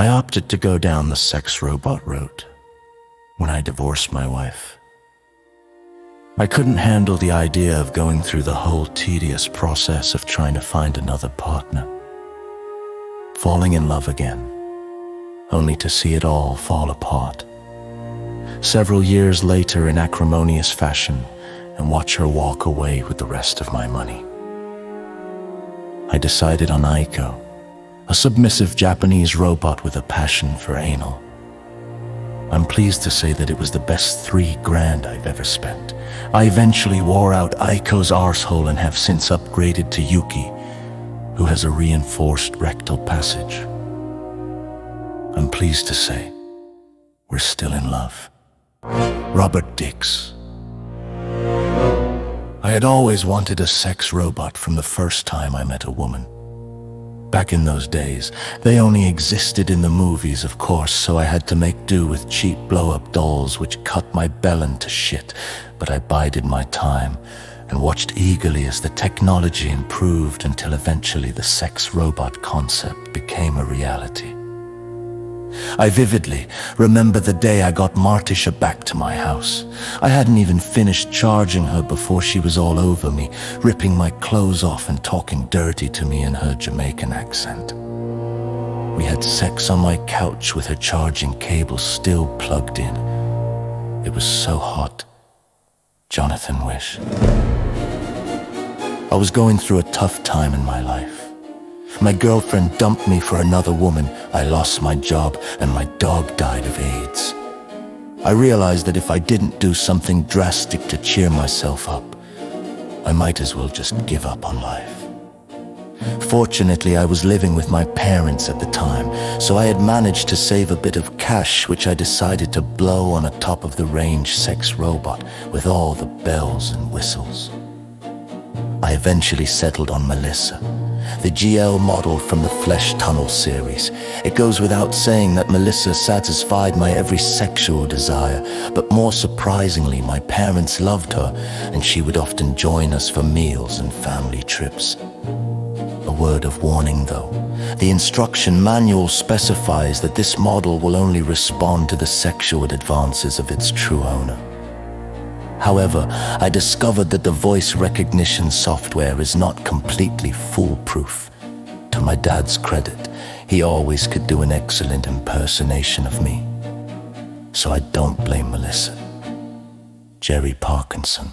I opted to go down the sex robot route when I divorced my wife. I couldn't handle the idea of going through the whole tedious process of trying to find another partner, falling in love again, only to see it all fall apart. Several years later in acrimonious fashion, and watch her walk away with the rest of my money. I decided on Aiko, a submissive Japanese robot with a passion for anal. I'm pleased to say that it was the best $3,000 I've ever spent. I eventually wore out Aiko's arsehole and have since upgraded to Yuki, who has a reinforced rectal passage. I'm pleased to say we're still in love. Robert Dix. I had always wanted a sex robot from the first time I met a woman. Back in those days, they only existed in the movies, of course, so I had to make do with cheap blow-up dolls which cut my bellend to shit, but I bided my time and watched eagerly as the technology improved until eventually the sex robot concept became a reality. I vividly remember the day I got Martisha back to my house. I hadn't even finished charging her before she was all over me, ripping my clothes off and talking dirty to me in her Jamaican accent. We had sex on my couch with her charging cable still plugged in. It was so hot. Jonathan Wish. I was going through a tough time in my life. My girlfriend dumped me for another woman, I lost my job, and my dog died of AIDS. I realized that if I didn't do something drastic to cheer myself up, I might as well just give up on life. Fortunately, I was living with my parents at the time, so I had managed to save a bit of cash, which I decided to blow on a top-of-the-range sex robot with all the bells and whistles. I eventually settled on Melissa, the GL model from the Flesh Tunnel series. It goes without saying that Melissa satisfied my every sexual desire, but more surprisingly, my parents loved her, and she would often join us for meals and family trips. A word of warning though, the instruction manual specifies that this model will only respond to the sexual advances of its true owner. However, I discovered that the voice recognition software is not completely foolproof. To my dad's credit, he always could do an excellent impersonation of me. So I don't blame Melissa. Jerry Parkinson.